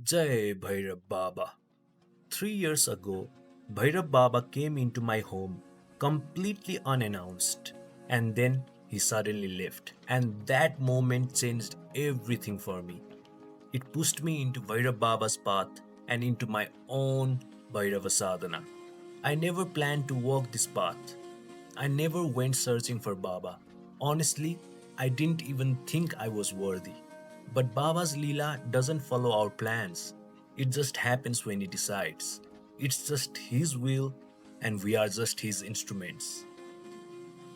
Jai Bhairav Baba. 3 years ago, Bhairav Baba came into my home completely unannounced, and then he suddenly left. And that moment changed everything for me. It pushed me into Bhairav Baba's path and into my own Bhairava sadhana. I never planned to walk this path. I never went searching for Baba. Honestly, I didn't even think I was worthy. But Baba's leela doesn't follow our plans. It just happens when he decides. It's just his will, and we are just his instruments.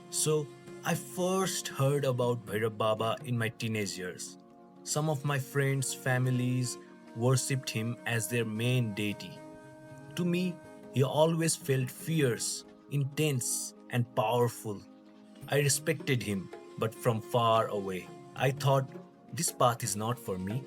So, I first heard about Bhairav Baba in my teenage years. Some of my friends' families worshipped him as their main deity. To me, he always felt fierce, intense, and powerful. I respected him, but from far away. I thought, this path is not for me.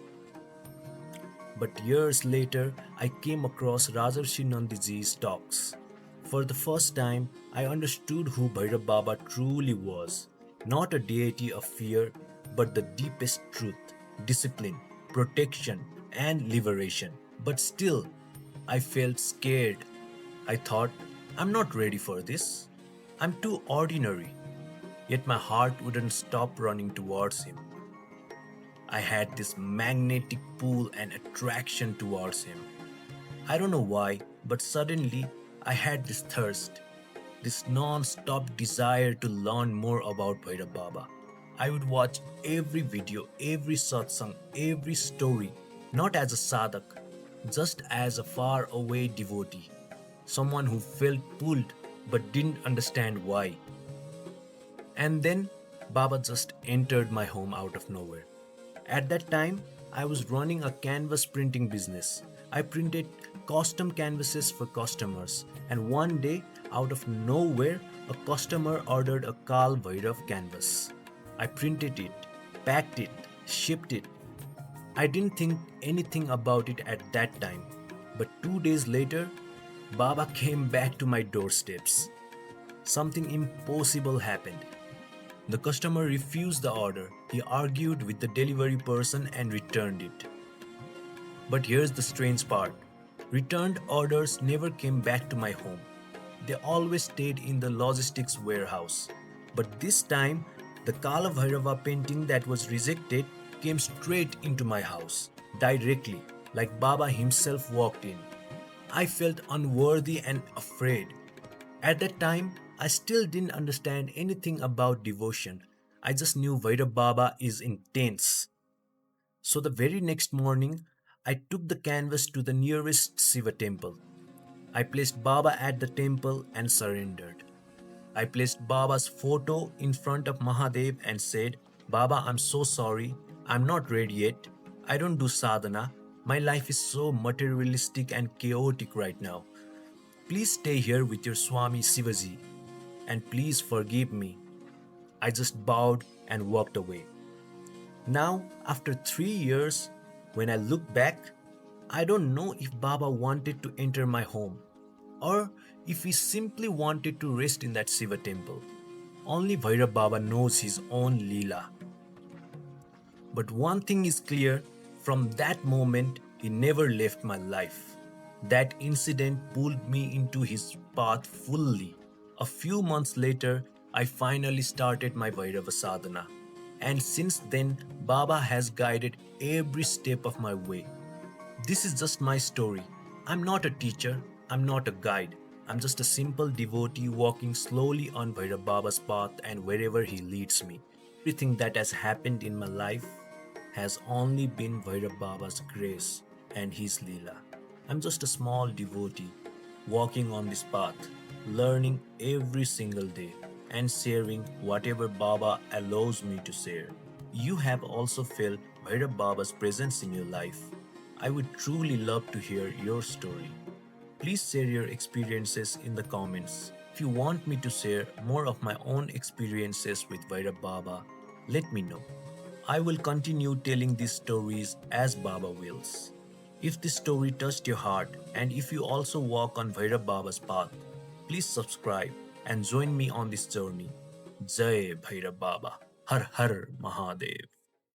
But years later, I came across Rajarshi Nandiji's talks. For the first time, I understood who Bhairav Baba truly was. Not a deity of fear, but the deepest truth, discipline, protection, and liberation. But still, I felt scared. I thought, I'm not ready for this. I'm too ordinary. Yet my heart wouldn't stop running towards him. I had this magnetic pull and attraction towards him. I don't know why, but suddenly I had this thirst, this non stop desire to learn more about Bhairav Baba. I would watch every video, every satsang, every story, not as a sadhak, just as a far away devotee, someone who felt pulled but didn't understand why. And then Baba just entered my home out of nowhere. At that time, I was running a canvas printing business. I printed custom canvases for customers, and one day, out of nowhere, a customer ordered a Kala Bhairava canvas. I printed it, packed it, shipped it. I didn't think anything about it at that time, but 2 days later, Baba came back to my doorsteps. Something impossible happened. The customer refused the order. He argued with the delivery person and returned it. But here's the strange part, returned orders never came back to my home. They always stayed in the logistics warehouse. But this time, the Kala Bhairava painting that was rejected came straight into my house, directly, like Baba himself walked in. I felt unworthy and afraid. At that time, I still didn't understand anything about devotion. I just knew Bhairav Baba is intense. So the very next morning, I took the canvas to the nearest Shiva temple. I placed Baba at the temple and surrendered. I placed Baba's photo in front of Mahadev and said, Baba, I'm so sorry. I'm not ready yet. I don't do sadhana. My life is so materialistic and chaotic right now. Please stay here with your Swami Shivaji and please forgive me. I just bowed and walked away. Now, after 3 years, when I look back, I don't know if Baba wanted to enter my home or if he simply wanted to rest in that Shiva temple. Only Bhairav Baba knows his own leela. But one thing is clear, from that moment, he never left my life. That incident pulled me into his path fully. A few months later, I finally started my Bhairava sadhana. And since then, Baba has guided every step of my way. This is just my story. I'm not a teacher, I'm not a guide. I'm just a simple devotee walking slowly on Bhairava Baba's path and wherever he leads me. Everything that has happened in my life has only been Bhairava Baba's grace and his leela. I'm just a small devotee walking on this path, learning every single day and sharing whatever Baba allows me to share. You have also felt Bhairava Baba's presence in your life. I would truly love to hear your story. Please share your experiences in the comments. If you want me to share more of my own experiences with Bhairava Baba, let me know. I will continue telling these stories as Baba wills. If this story touched your heart and if you also walk on Bhairava Baba's path, please subscribe and join me on this journey. Jai Bhairava Baba. Har Har Mahadev.